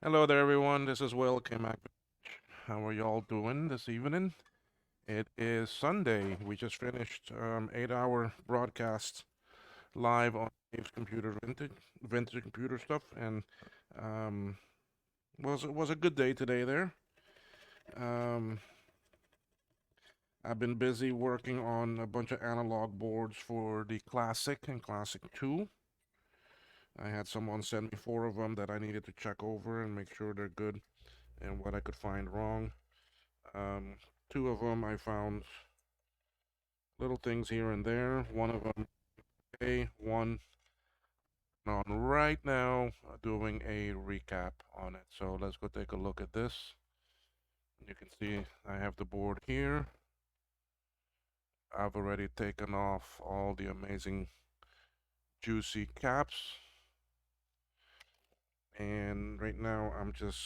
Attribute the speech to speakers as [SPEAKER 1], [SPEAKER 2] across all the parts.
[SPEAKER 1] Hello there, everyone. This is Will. Came back. How are y'all doing this evening? It is Sunday. We just finished 8-hour broadcast live on Dave's computer, vintage computer stuff, and um, was a good day today there. Um, I've been busy working on a bunch of analog boards for the Classic and Classic 2. I had someone send me four of them that I needed to check over and make sure they're good and what I could find wrong. Um, Two of them I found little things here and there. One of them, one on right now, doing a recap on it. So let's go take a look at this. You can see I have the board here. I've already taken off all the amazing juicy caps. And right now I'm just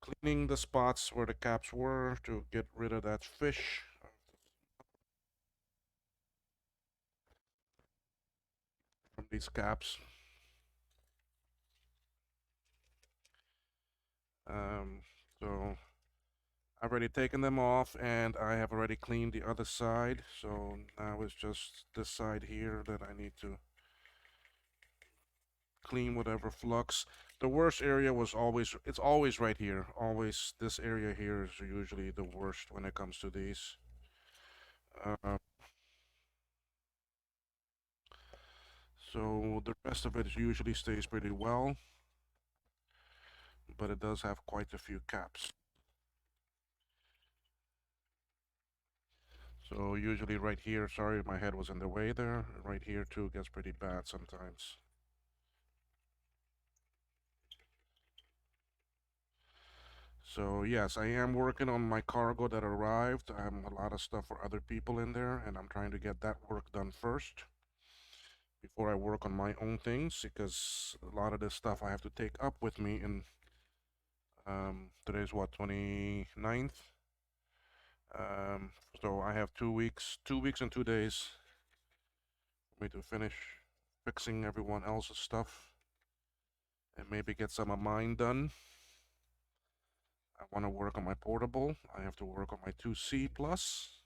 [SPEAKER 1] cleaning the spots where the caps were to get rid of that fish from these caps. Um, so I've already taken them off and I have already cleaned the other side. So now it's just this side here that I need to clean whatever flux. The worst area was always, it's always right here. Always, this area here is usually the worst when it comes to these. Uh, so the rest of it usually stays pretty well, but it does have quite a few caps. So usually right here, sorry, my head was in the way there. Right here too gets pretty bad sometimes. So yes, I am working on my cargo that arrived. I have a lot of stuff for other people in there, and I'm trying to get that work done first before I work on my own things, because a lot of this stuff I have to take up with me in today's what, 29th. Um, so I have 2 weeks, 2 weeks and 2 days for me to finish fixing everyone else's stuff and maybe get some of mine done. I want to work on my portable. I have to work on my 2C plus.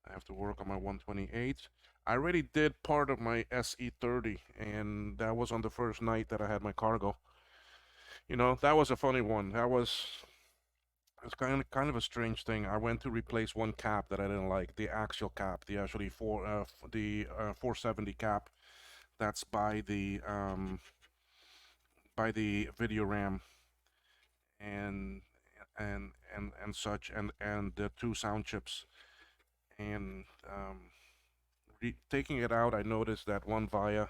[SPEAKER 1] I have to work on my 128. I already did part of my SE30, and that was on the first night that I had my cargo. You know, that was a funny one. It's kind of a strange thing. I went to replace one cap that I didn't like, the axial cap, the actually 470 cap. That's by the video RAM and and such, and the two sound chips. And taking it out, I noticed that one via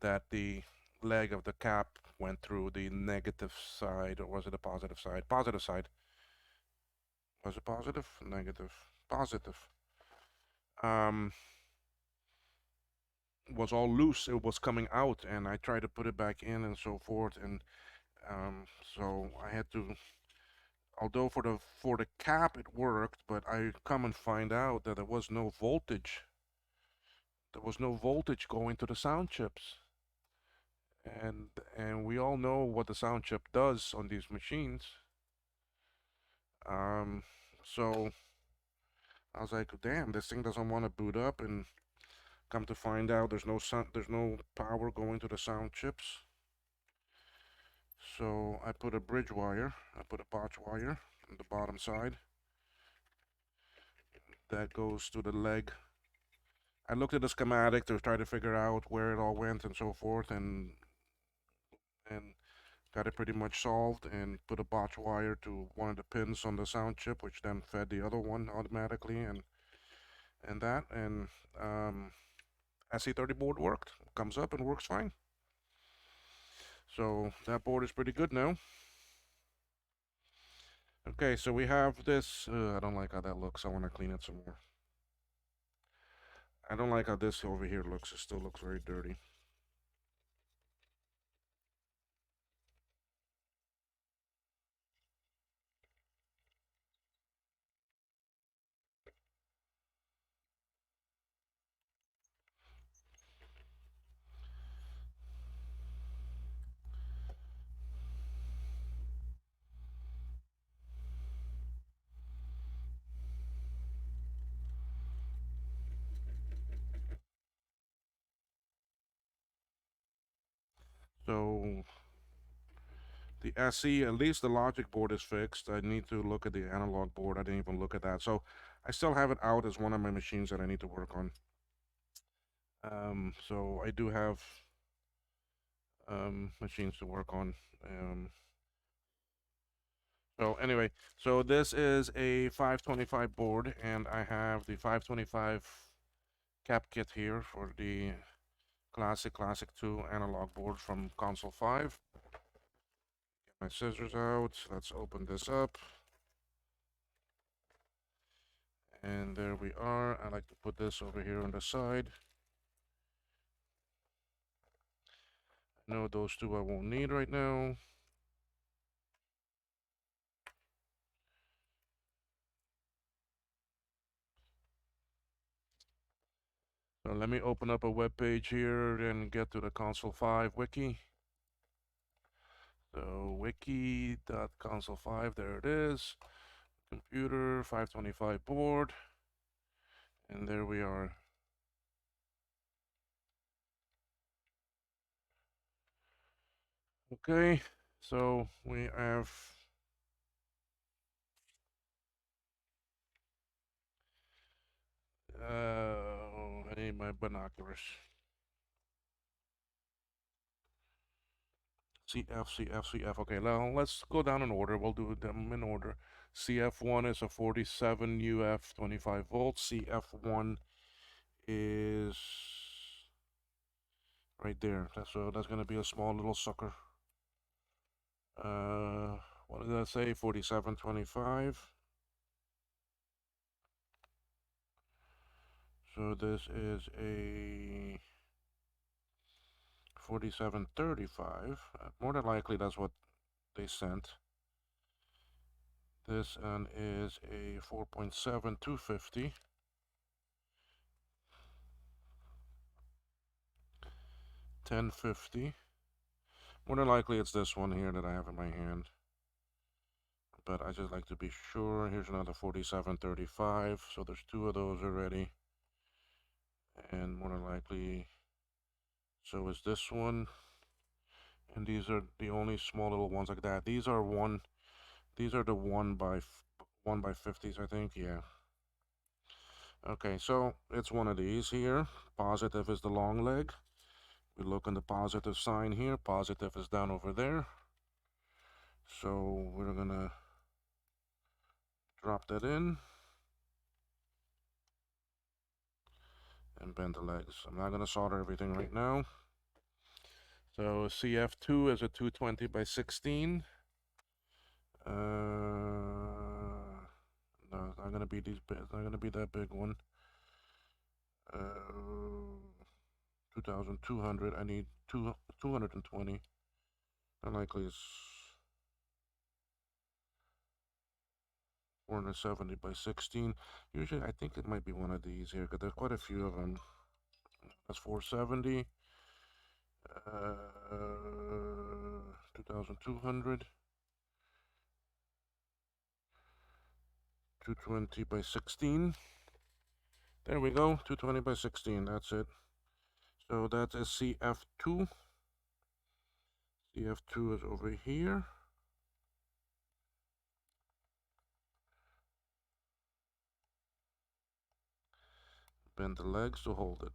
[SPEAKER 1] that the leg of the cap went through the negative side, or was it a positive side? Positive side. Was it positive? Negative. Positive. Um, was all loose. It was coming out, and I tried to put it back in and so forth. And so I had to. Although for the cap it worked, but I come and find out that there was no voltage. There was no voltage going to the sound chips. And we all know what the sound chip does on these machines. Um, so I was like, damn, this thing doesn't want to boot up, and come to find out, there's no power going to the sound chips. So I put a bridge wire, I put a botch wire on the bottom side that goes to the leg. I looked at the schematic to try to figure out where it all went and so forth, and got it pretty much solved, and put a botch wire to one of the pins on the sound chip, which then fed the other one automatically, and that, and SE30 board worked. Comes up and works fine. So that board is pretty good now. Okay, so we have this. I don't like how that looks. I want to clean it some more. I don't like how this over here looks. It still looks very dirty. So the SE, at least the logic board is fixed. I need to look at the analog board. I didn't even look at that. So I still have it out as one of my machines that I need to work on. So I do have machines to work on. So anyway, so this is a 525 board, and I have the 525 cap kit here for the Classic 2 analog board from Console 5. Get my scissors out. Let's open this up. And there we are. I like to put this over here on the side. No, those two I won't need right now. So let me open up a web page here and get to the Console 5 wiki. So wiki.console5, there it is. Computer 525 board. And there we are. Okay, so we have I need my binoculars. CF. Okay, now let's go down in order. We'll do them in order. CF1 is a 47 UF 25 volts. CF1 is right there. That's gonna be a small little sucker. What did I say? 4725. So this is a 4735. More than likely, that's what they sent. This one is a 4.7 250. 1050. More than likely, it's this one here that I have in my hand. But I just like to be sure. Here's another 4735. So there's two of those already. And more than likely, so is this one. And these are the only small little ones like that. These are the 1 by 50s, I think. Yeah. Okay, so it's one of these here. Positive is the long leg. We look on the positive sign here. Positive is down over there. So we're gonna drop that in and bend the legs. I'm not gonna solder everything right now. So CF2 is a 220 by 16. No, it's not gonna be these big. It's not gonna be that big one. 2,200. I need 220. Unlikely is 470 by 16. Usually, I think it might be one of these here because there's quite a few of them. That's 470. 2,200. 220 by 16. There we go. 220 by 16. That's it. So that is CF2. CF2 is over here. Bend the legs to hold it.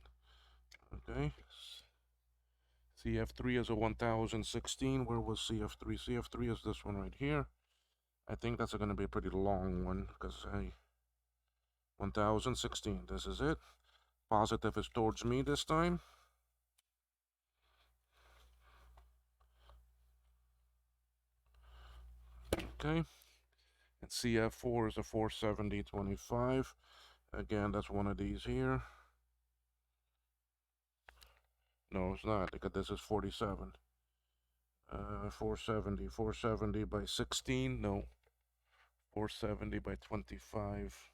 [SPEAKER 1] Okay. CF3 is a 1016. Where was CF3? CF3 is this one right here. I think that's going to be a pretty long one because 1016. This is it. Positive is towards me this time. Okay. And CF4 is a 47025. Again, that's one of these here. No, it's not, because this is 47. 470 by 16. No. 470 by 25.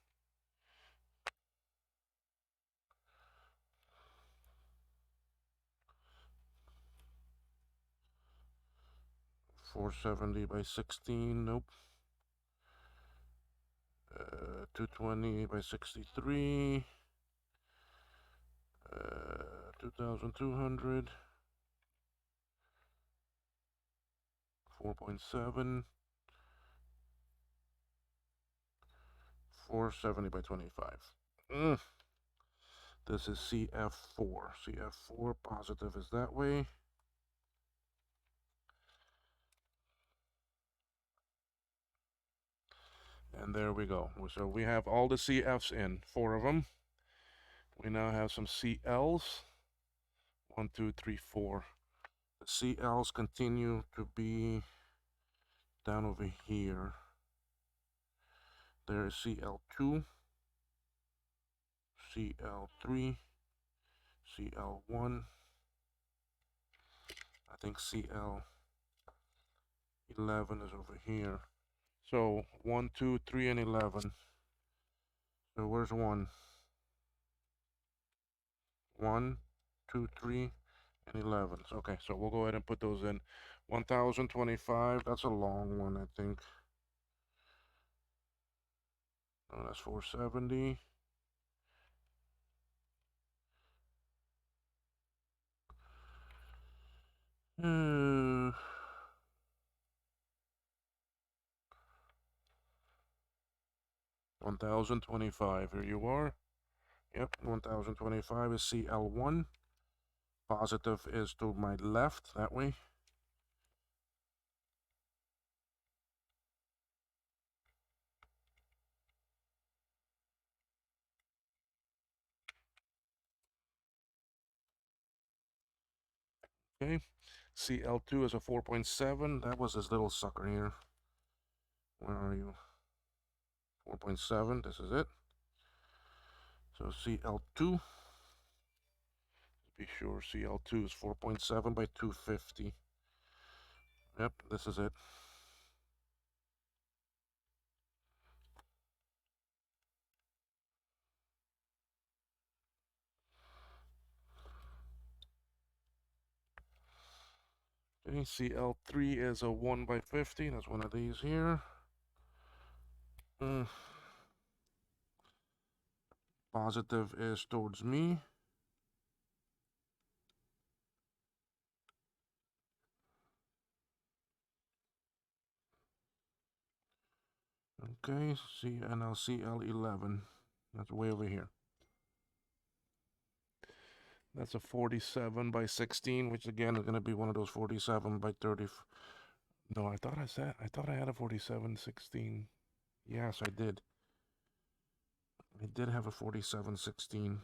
[SPEAKER 1] 470 by 16. Nope. 220 by 63. 2,200. 4.7, 470 by 25. This is CF4. CF4 positive is that way. And there we go. So we have all the CFs in, 4 of them. We now have some CLs. 1, 2, 3, 4. The CLs continue to be down over here. There is CL2, CL3, CL1. I think CL11 is over here. So 1, 2, 3, and 11. So where's 1? 1, 2, 3, and 11. Okay, so we'll go ahead and put those in. 1025. That's a long one, I think. Oh, that's 470. Uh, 1025. Here you are. Yep, 1025 is CL1. Positive is to my left, that way. Okay, CL2 is a 4.7. That was this little sucker here. Where are you? 4.7, this is it. So CL2, be sure CL2 is 4.7 by 250. Yep, this is it. Okay, CL3 is a 1 by 50. That's one of these here. Positive is towards me. Okay, and now CL11. That's way over here. That's a 47 by 16, which again is going to be one of those 47 by 30. No, I thought I had a 4716. Yes, I did. I did have a 4716.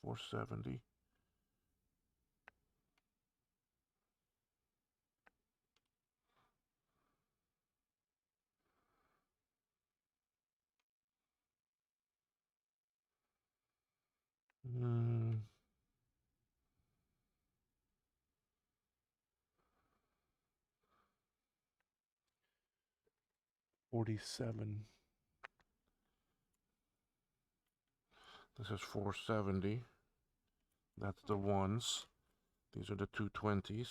[SPEAKER 1] 470. Mm. 47. This is 470. That's the ones. These are the 220s.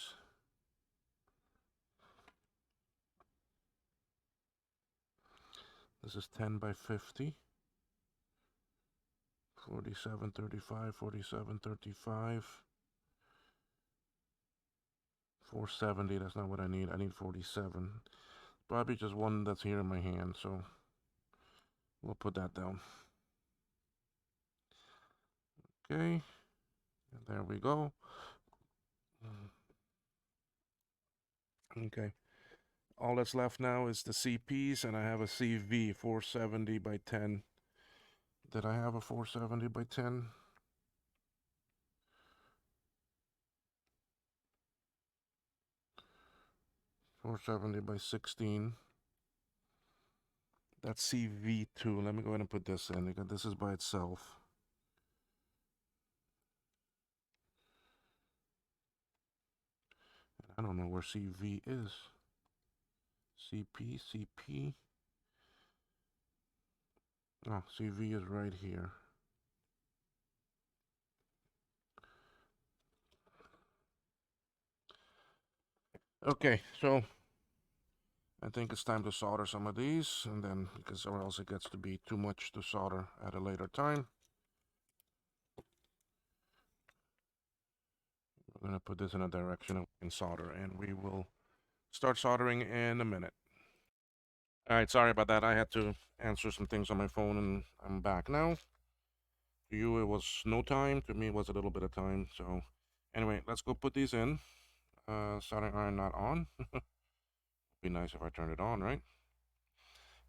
[SPEAKER 1] This is 10 by 50. 4735, 4735. 470, that's not what I need. I need 47. Probably just one that's here in my hand, so we'll put that down. Okay, and there we go. Okay, all that's left now is the CPs, and I have a CV 470 by 10. Did I have a 470 by 10? $470 by 16. That's CV2. Let me go ahead and put this in because this is by itself. I don't know where CV is. CP, CP. Oh, CV is right here. Okay, so I think it's time to solder some of these, and then because or else it gets to be too much to solder at a later time. We're gonna put this in a direction of in solder, and we will start soldering in a minute. All right, sorry about that. I had to answer some things on my phone, and I'm back now. To you, it was no time. To me, it was a little bit of time. So, anyway, let's go put these in. Soldering iron not on. Be nice if I turned it on, right?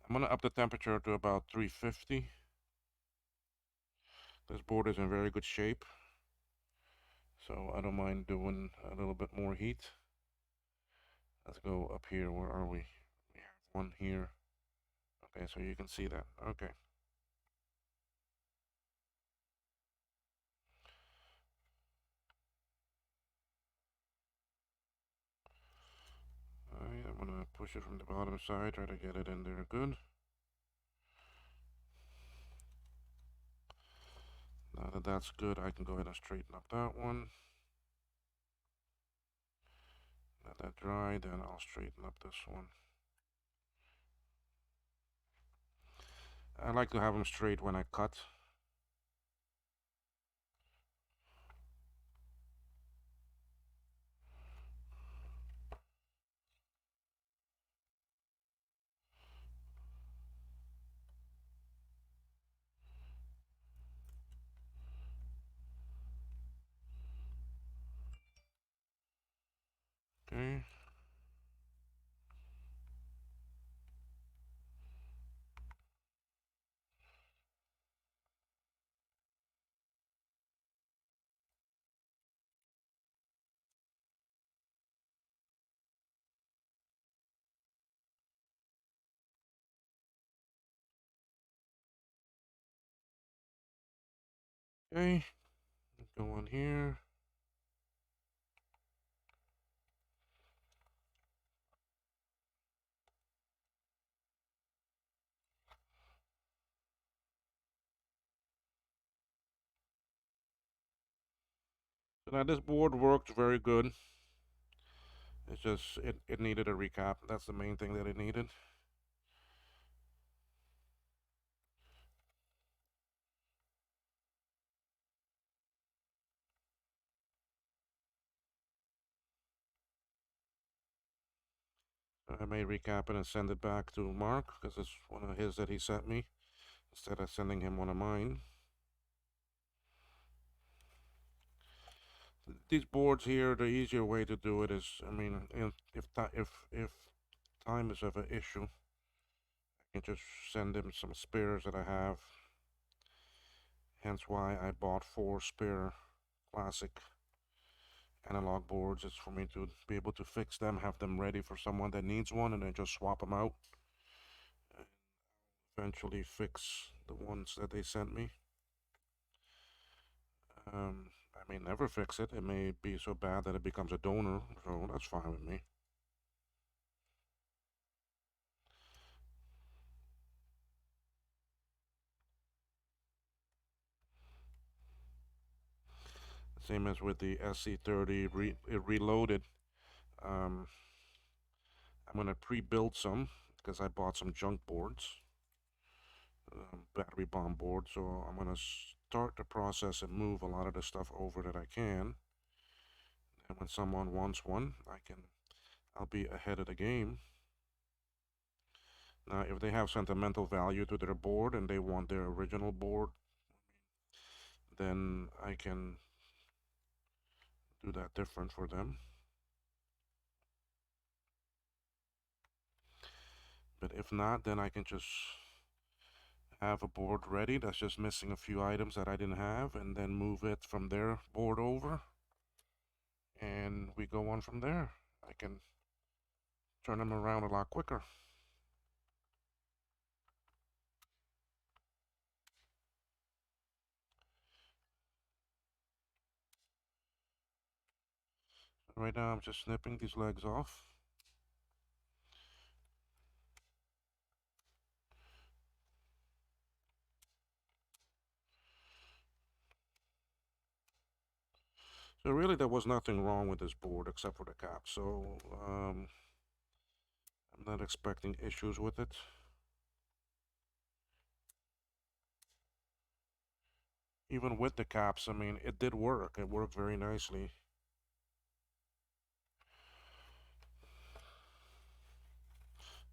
[SPEAKER 1] I'm gonna up the temperature to about 350. This board is in very good shape, so I don't mind doing a little bit more heat. Let's go up here. Where are we? We have one here. Okay, so you can see that. Okay. Alright, I'm gonna push it from the bottom side, try to get it in there good. Now that that's good, I can go ahead and straighten up that one. Let that dry, then I'll straighten up this one. I like to have them straight when I cut. Okay. Okay. Go on here. So now this board worked very good. It's just it needed a recap. That's the main thing that it needed. I may recap it and send it back to Mark because it's one of his that he sent me instead of sending him one of mine. These boards here, the easier way to do it is, I mean, if time is of an issue, I can just send him some spares that I have. Hence why I bought 4 spare classic analog boards. It's for me to be able to fix them, have them ready for someone that needs one, and then just swap them out. And eventually fix the ones that they sent me. I may never fix it. It may be so bad that it becomes a donor, so that's fine with me. Same as with the SC30 reloaded. Um, I'm gonna pre-build some because I bought some junk boards, battery bomb board. So I'm gonna start the process and move a lot of the stuff over that I can. And when someone wants one, I'll be ahead of the game. Now, if they have sentimental value to their board and they want their original board, then I can do that different for them. But if not, then I can just have a board ready that's just missing a few items that I didn't have, and then move it from their board over, and we go on from there. I can turn them around a lot quicker. Right now, I'm just snipping these legs off. So really, there was nothing wrong with this board except for the cap. So I'm not expecting issues with it. Even with the caps, I mean, it did work. It worked very nicely.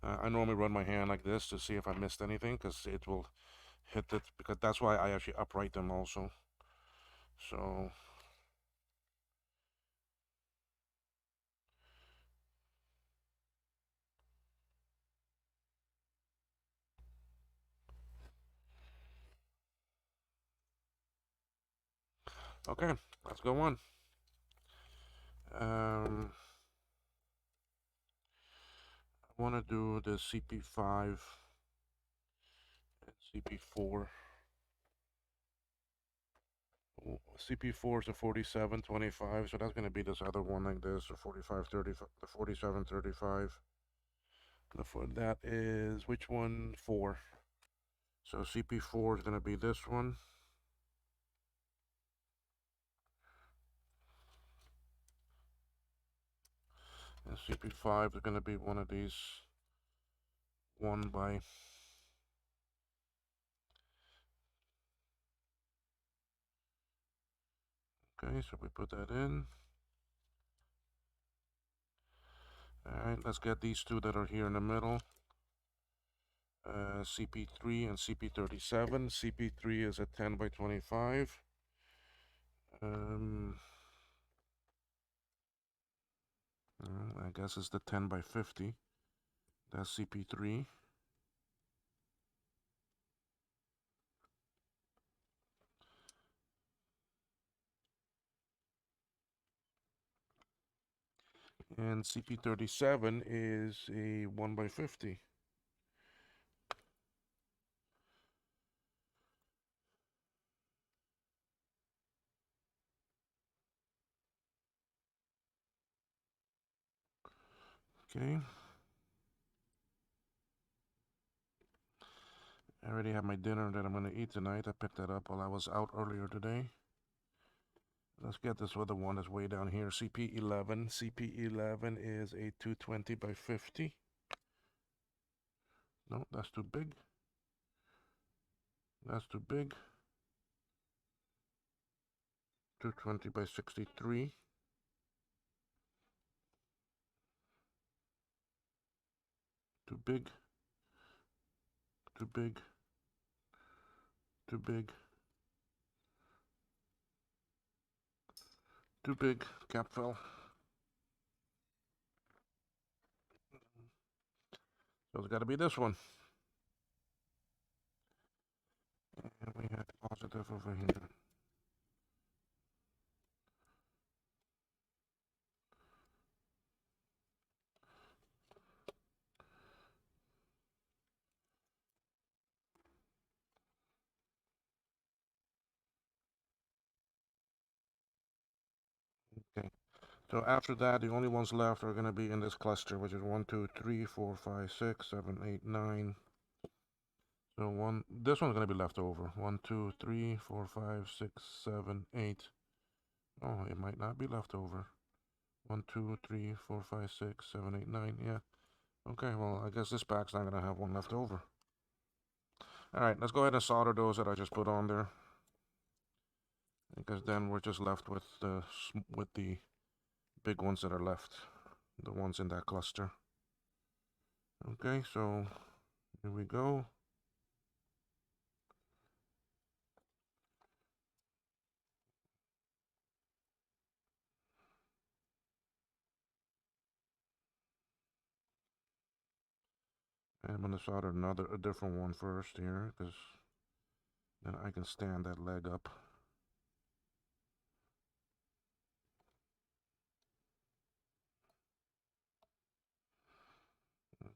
[SPEAKER 1] I normally run my hand like this to see if I missed anything because it will hit it, because that's why I actually upright them also. So, okay, let's go on. Um, I want to do the CP5 and CP4. CP4 is a 4725, so that's going to be this other one like this, a 4535, the 4735. That is, which one? 4. So CP4 is going to be this one, and CP5 is going to be one of these 1 by. Okay, so we put that in. Alright, let's get these two that are here in the middle. CP3 and CP37. CP3 is a 10 by 25. Um, I guess it's the 10 by 50. That's CP3. And CP37 is a 1 by 50. Okay. I already have my dinner that I'm going to eat tonight. I picked that up while I was out earlier today. Let's get this other one that's way down here. CP11. CP11 is a 220 by 50. No, that's too big. That's too big. 220 by 63. Too big. Too big. Too big. Too big. Cap fell. So it's got to be this one. And we had positive over here. Okay. So after that, the only ones left are going to be in this cluster, which is 1, 2, 3, 4, 5, 6, 7, 8, 9. So this one's going to be left over. 1, 2, 3, 4, 5, 6, 7, 8. Oh, it might not be left over. 1, 2, 3, 4, 5, 6, 7, 8, 9. Yeah. Okay, well, I guess this pack's not going to have one left over. All right, let's go ahead and solder those that I just put on there, because then we're just left with the big ones that are left, the ones in that cluster. Okay, so here we go. I'm gonna solder a different one first here, because then I can stand that leg up.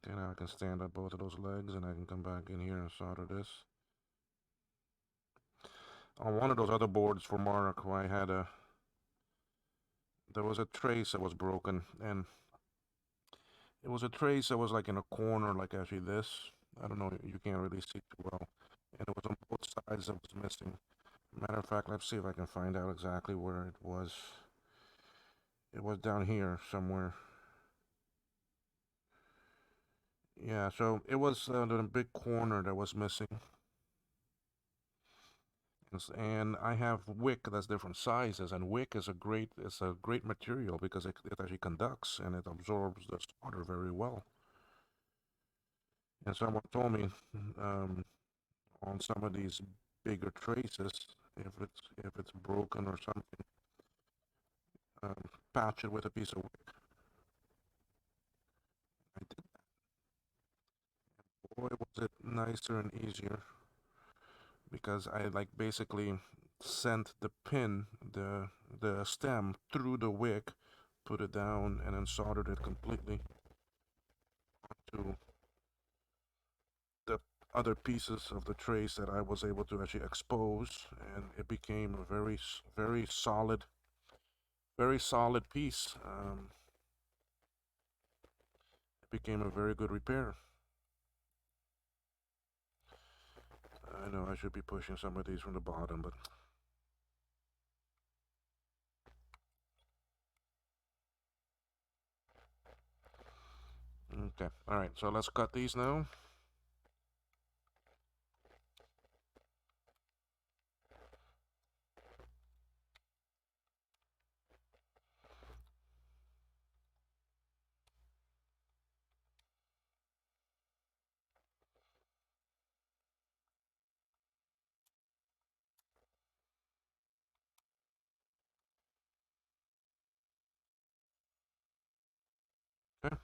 [SPEAKER 1] Okay, now I can stand up both of those legs, and I can come back in here and solder this. On one of those other boards for Mark, I had there was a trace that was broken, and it was a trace that was like in a corner, like actually this. I don't know, you can't really see too well. And it was on both sides that was missing. Matter of fact, let's see if I can find out exactly where it was. It was down here somewhere. Yeah, so it was the big corner that was missing. And I have wick that's different sizes, and wick is a great material because it actually conducts and it absorbs the solder very well. And someone told me um, on some of these bigger traces, if it's broken or something, um, patch it with a piece of wood. I did. Boy, was it nicer and easier because I like basically sent the pin, the stem through the wick, put it down, and then soldered it completely to the other pieces of the trace that I was able to actually expose, and it became a very solid piece. It became a very good repair. I know I should be pushing some of these from the bottom, but okay. All right, so let's cut these now. Okay.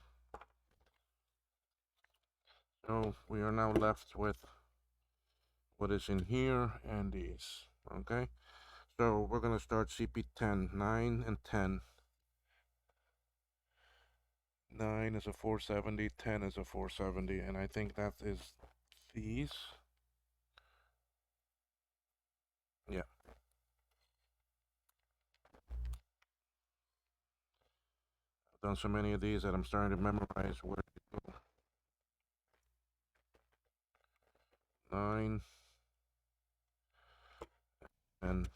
[SPEAKER 1] So we are now left with what is in here and these. Okay. So we're gonna start CP10, 9 and 10. 9 is a 470, 10 is a 470, and I think that is these. Yeah, I've done so many of these that I'm starting to memorize where to go. 9 and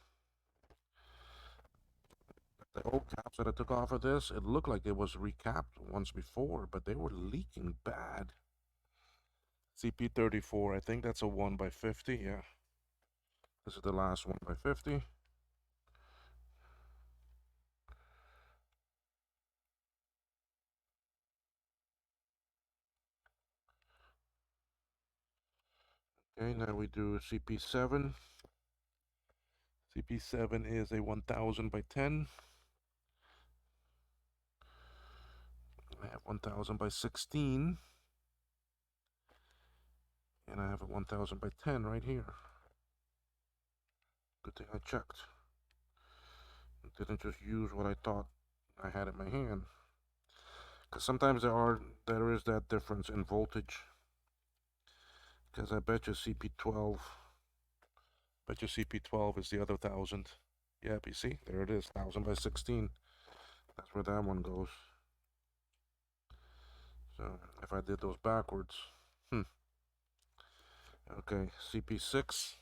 [SPEAKER 1] the old caps that I took off of this, it looked like it was recapped once before, but they were leaking bad. CP34, I think that's a 1 by 50, yeah. This is the last 1 by 50. Okay, now we do CP7. CP7 is a 1000 by 10. I have 1000 by 16. And I have a 1000 by 10 right here. Good thing I checked. I didn't just use what I thought I had in my hand. Because sometimes there is that difference in voltage. Because I bet you CP12 is the other 1000. Yep, you see, there it is, 1000 by 16. That's where that one goes. So if I did those backwards, okay, CP6,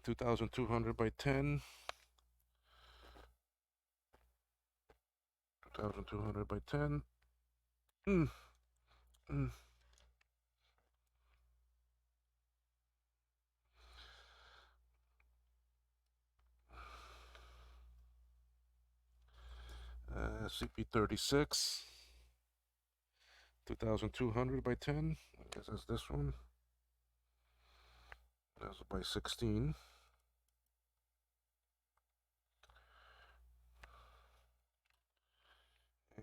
[SPEAKER 1] 2200 by 10, 2200 by 10. Mm, mm. CP36, 2200 by 10. I guess that's this one. That's by 16.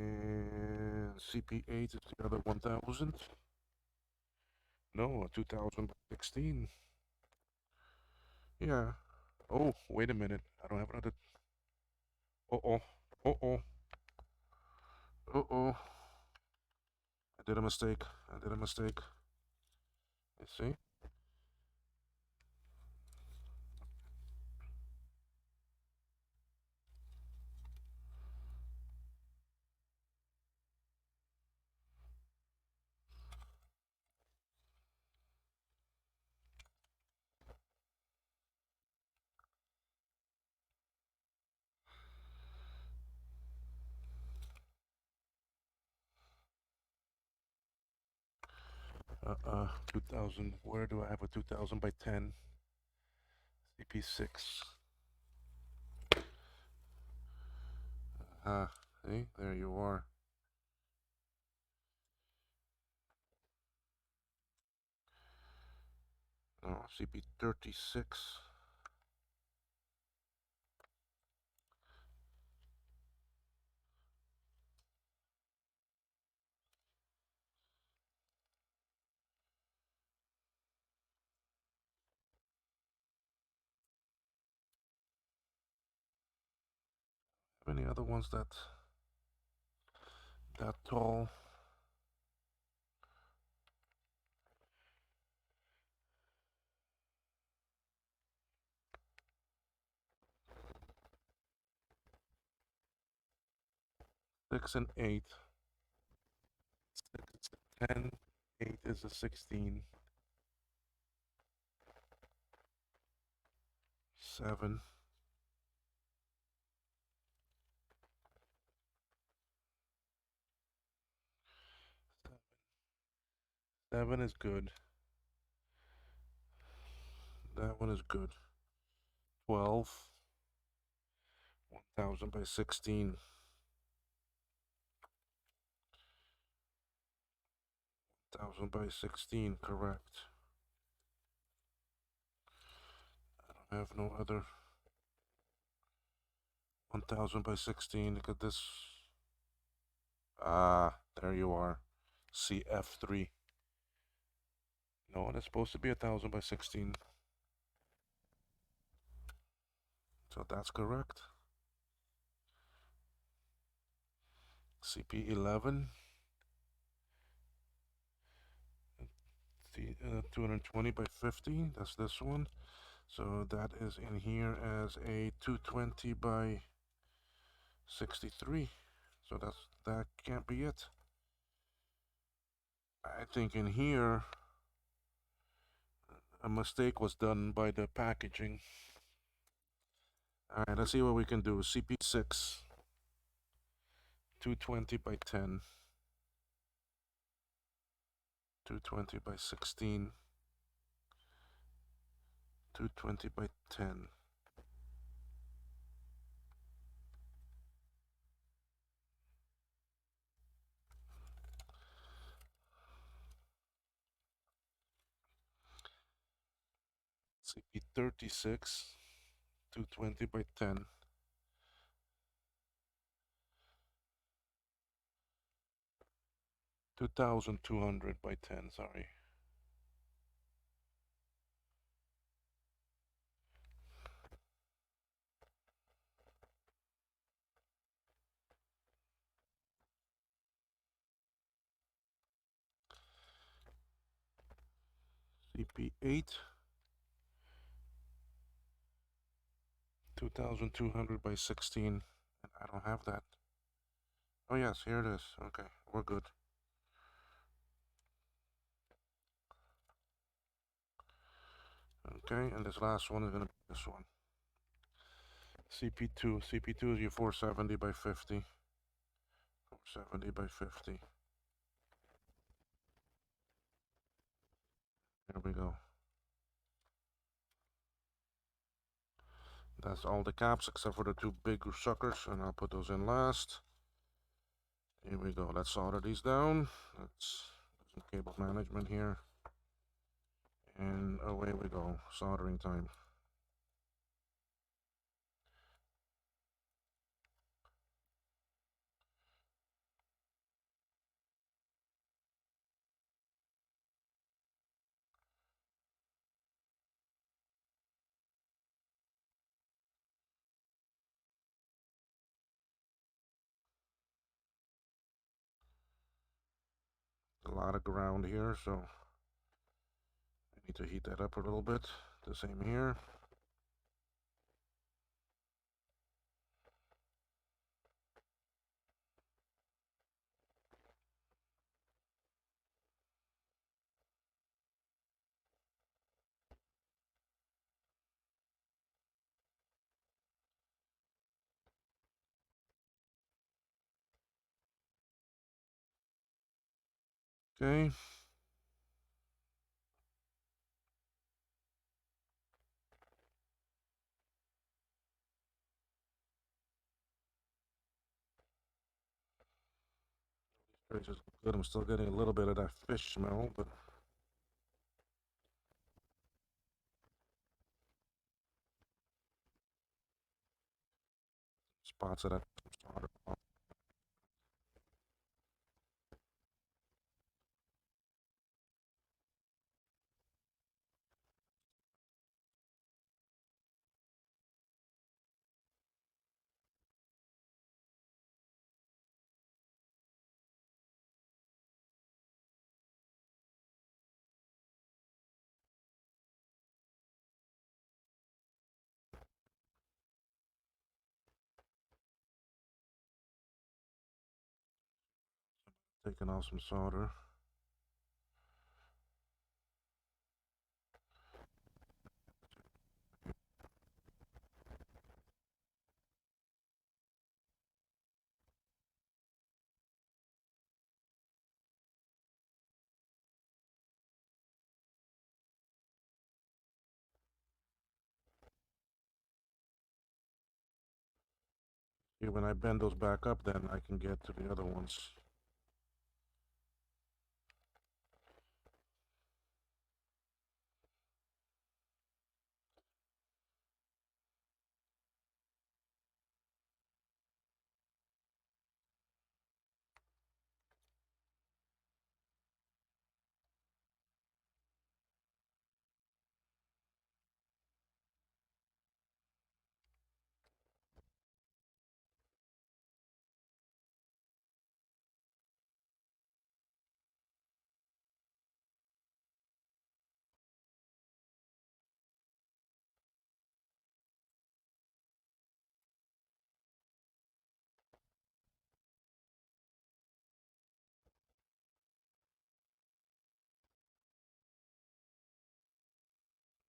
[SPEAKER 1] And CP8 is the other 1000. No, 2000 by 16. Yeah. Oh, wait a minute. I don't have another. Uh-oh. Uh-oh. Uh-oh. I did a mistake. I did a mistake. You see? Uh-uh. 2000. Where do I have a 2000 by 10? CP6. Ah, see? There you are. No, CP36. Have any other ones that tall? Six and eight. Six is a 10. Eight is a 16. Seven. Seven is good. That one is good. 12. 1000 by 16. 1000 by 16, correct. I have no other 1000 by 16. Look at this. Ah, there you are. CF3. No, it's supposed to be 1000 by 16. So that's correct. CP11. 220 by 50. That's this one. So that is in here as a 220 by 63. So that can't be it. I think in here a mistake was done by the packaging. All right, let's see what we can do. CP6, 220 by 10, 220 by 16, 220 by 10. CP36, 220 by 10, 2200 by 10, sorry. CP8, 2200 by 16, and I don't have that. Oh yes, here it is. Okay, we're good. Okay, and this last one is gonna be this one. CP2 is your 470 by 50. 470 by 50. There we go. That's all the caps except for the two big suckers, and I'll put those in last. Here we go. Let's solder these down. Let's do some cable management here. And away we go. Soldering time. A lot of ground here, so I need to heat that up a little bit. The same here. Okay. Traces good. I'm still getting a little bit of that fish smell, but spots that I solder on. Taking off some solder. See, when I bend those back up, then I can get to the other ones.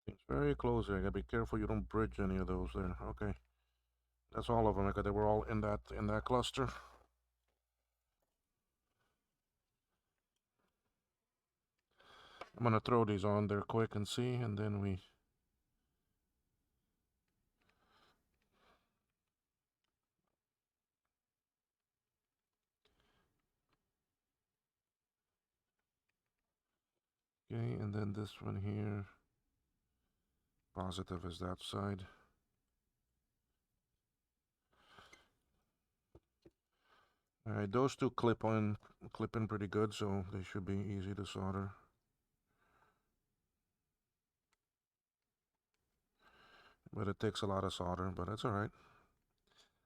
[SPEAKER 1] It's very close here. I gotta be careful you don't bridge any of those there. Okay, that's all of them. Because they were all in that cluster. I'm gonna throw these on there quick and see, and then we. Okay, and then this one here. Positive is that side. All right, those two clip in pretty good, so they should be easy to solder. But it takes a lot of solder, but it's all right.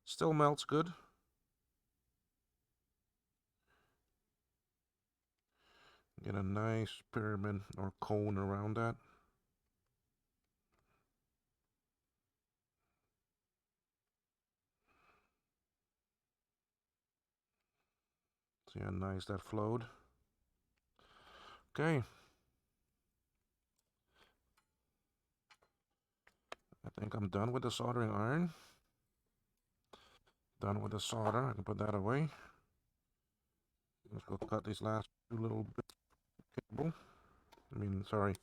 [SPEAKER 1] Still melts good. Get a nice pyramid or cone around that. See how nice that flowed. Okay. I think I'm done with the soldering iron. Done with the solder. I can put that away. Let's go cut these last two little bits of cable. Sorry,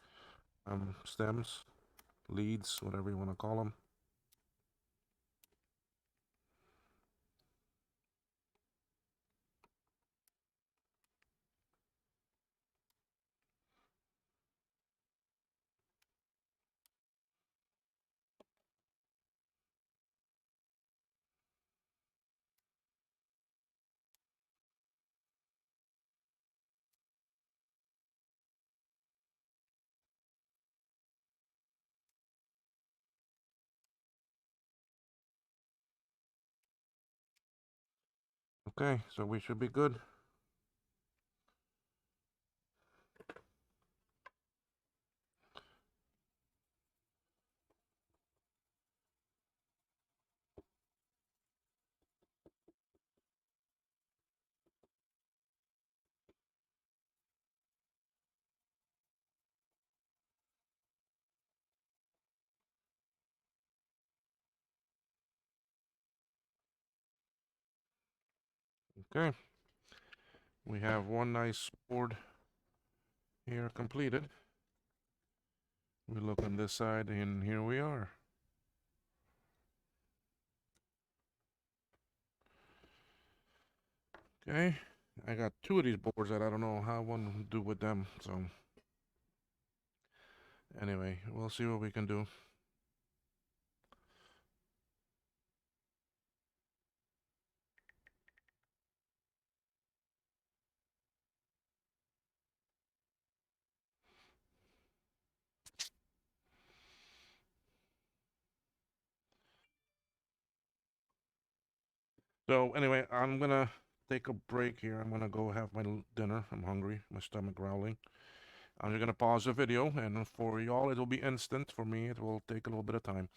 [SPEAKER 1] stems, leads, whatever you want to call them. Okay, so we should be good. Okay, we have one nice board here completed. We look on this side, and here we are. Okay, I got two of these boards that I don't know how one will do with them. So anyway, we'll see what we can do. So anyway, I'm gonna take a break here. I'm gonna go have my dinner. I'm hungry. My stomach growling. I'm just gonna pause the video, and for y'all, it'll be instant. For me, it will take a little bit of time.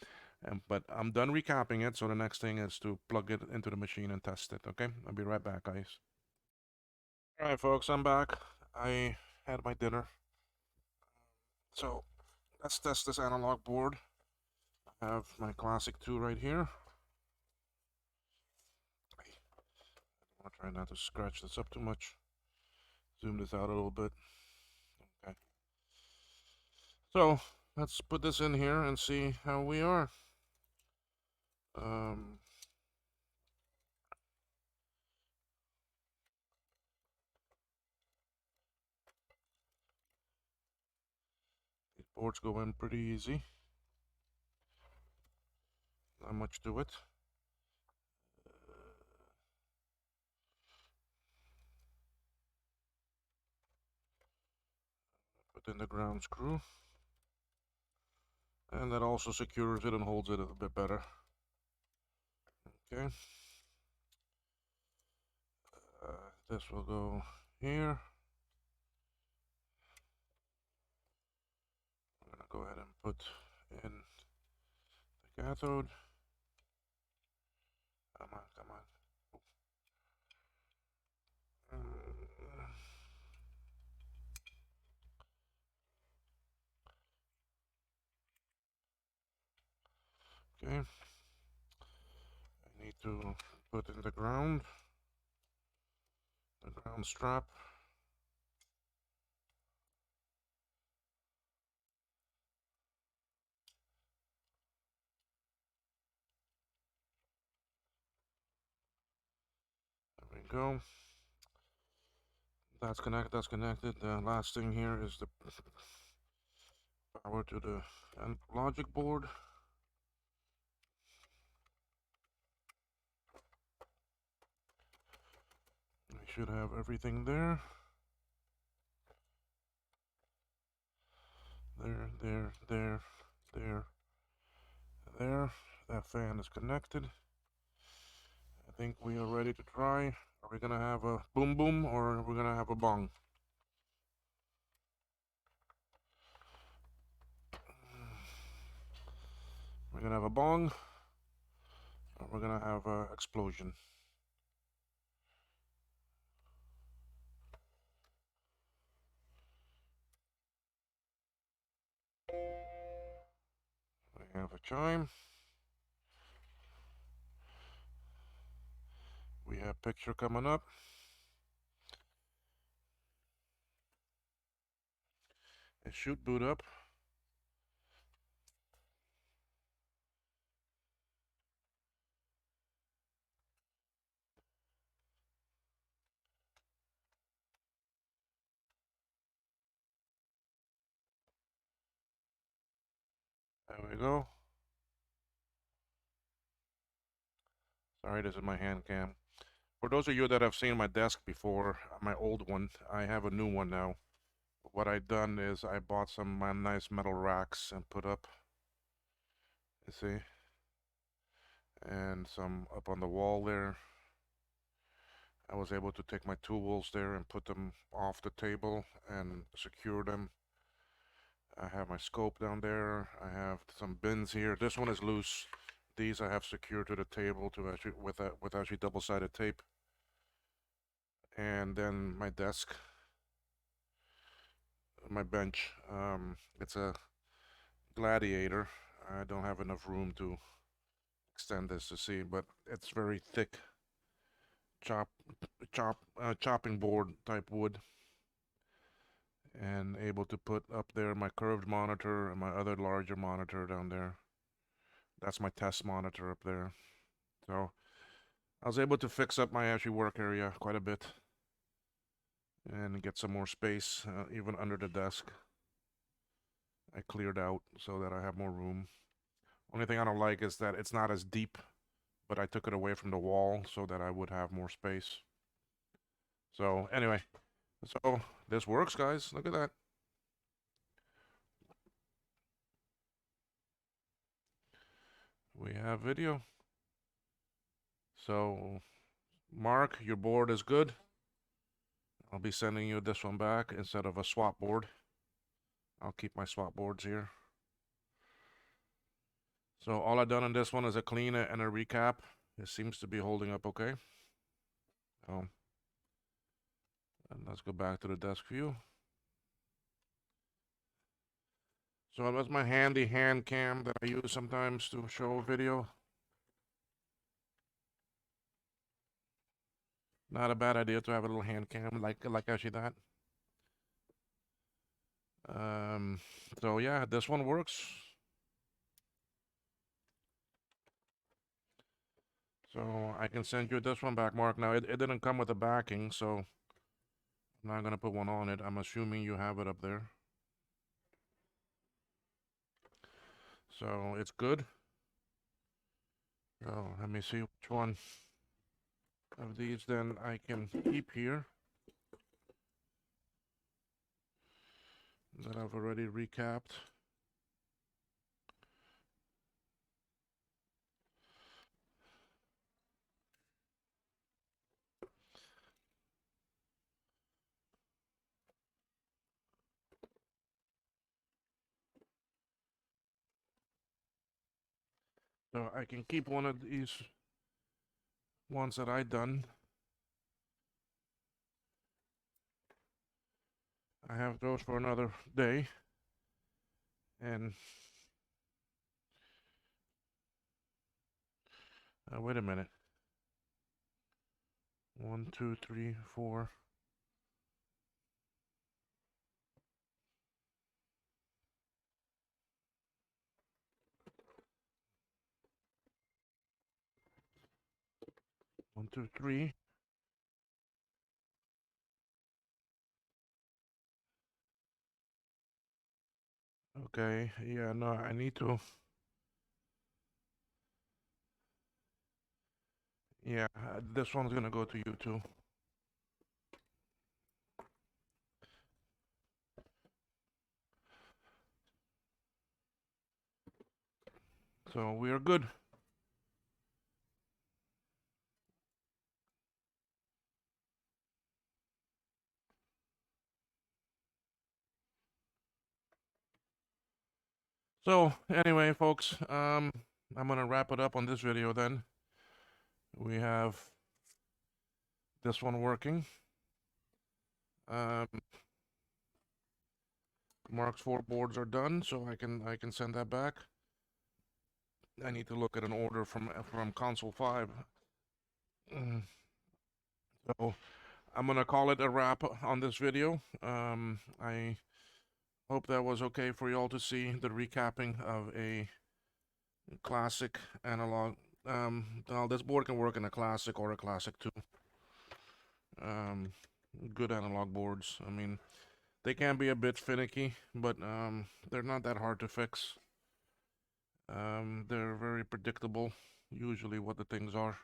[SPEAKER 1] But I'm done recapping it, so the next thing is to plug it into the machine and test it. Okay, I'll be right back, guys. All right, folks, I'm back. I had my dinner, so let's test this analog board. I have my classic 2 right here. I'll try not to scratch this up too much. Zoom this out a little bit. Okay. So let's put this in here and see how we are. Um, these boards go in pretty easy. Not much to it. Put in the ground screw. And that also secures it and holds it a bit better. Okay. This will go here. I'm gonna go ahead and put in the cathode. Come on, come on. Okay. I need to put in the ground strap. There we go. That's connected. That's connected. The last thing here is the power to the logic board. We should have everything there. There. That fan is connected. I think we are ready to try. Are we gonna have a boom boom or are we gonna have a bong? We're gonna have a bong or we're gonna have a explosion. We have a chime. We have picture coming up. It should boot up. There we go. Sorry, this is my hand cam. For those of you that have seen my desk before, my old one, I have a new one now. What I done is I bought some nice metal racks and put up, you see, and some up on the wall there. I was able to take my tools there and put them off the table and secure them. I have my scope down there. I have some bins here. This one is loose. These I have secured to the table to actually with actually double-sided tape. And then my desk, my bench. It's a Gladiator. I don't have enough room to extend this to see, but it's very thick chop chopping board type wood, and able to put up there my curved monitor and my other larger monitor down there. That's my test monitor up there. So I was able to fix up my actually work area quite a bit and get some more space even under the desk. I cleared out so that I have more room. Only thing I don't like is that it's not as deep, but I took it away from the wall so that I would have more space. So anyway, so this works, guys. Look at that. We have video. So Mark, your board is good. I'll be sending you this one back instead of a swap board. I'll keep my swap boards here. So all I've done on this one is a clean and a recap. It seems to be holding up okay. And let's go back to the desk view. So that's my handy hand cam that I use sometimes to show a video. Not a bad idea to have a little hand cam like actually that. So yeah, this one works. So I can send you this one back, Mark. Now it didn't come with a backing, so I'm not gonna put one on it. I'm assuming you have it up there. So it's good. So let me see which one of these then I can keep here that I've already recapped. So I can keep one of these ones that I done. I have those for another day. And wait a minute. 1, 2, 3, 4. One, two, three. Okay, yeah, no, I need to. Yeah, this one's gonna go to you too. So we are good. So anyway, folks, I'm gonna wrap it up on this video then. We have this one working. Mark's 4 boards are done, so I can send that back. I need to look at an order from console 5. So I'm gonna call it a wrap on this video. I hope that was okay for y'all to see the recapping of a classic analog. Well, this board can work in a classic or a classic too. Good analog boards. I mean, they can be a bit finicky, but they're not that hard to fix. They're very predictable, usually what the things are.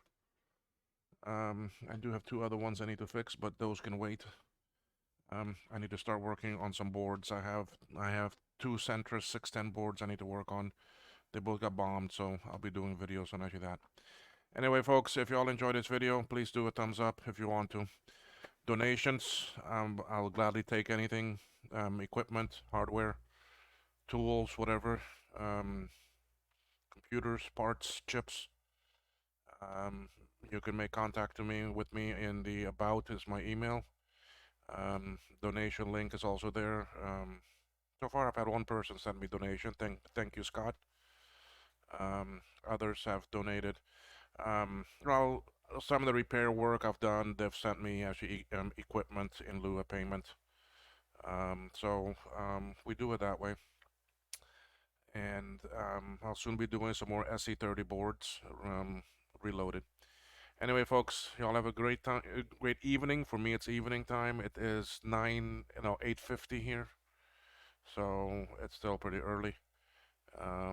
[SPEAKER 1] I do have 2 other ones I need to fix, but those can wait. I need to start working on some boards. I have 2 Centrus 610 boards I need to work on. They both got bombed, so I'll be doing videos on actually that. Anyway, folks, if y'all enjoyed this video, please do a thumbs up if you want to. Donations, I'll gladly take anything. Equipment, hardware, tools, whatever. Computers, parts, chips. You can make contact with me in the about is my email. Donation link is also there. So far, I've had 1 person send me donation. Thank you, Scott. Others have donated. Well, some of the repair work I've done, they've sent me actually equipment in lieu of payment. So we do it that way. And I'll soon be doing some more SC30 boards, reloaded. Anyway, folks, y'all have a great time, great evening. For me, it's evening time. It is 8:50 here, so it's still pretty early.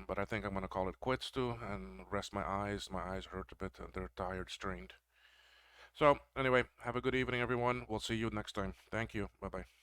[SPEAKER 1] But I think I'm gonna call it quits too and rest my eyes. My eyes hurt a bit and they're tired, strained. So anyway, have a good evening, everyone. We'll see you next time. Thank you. Bye bye.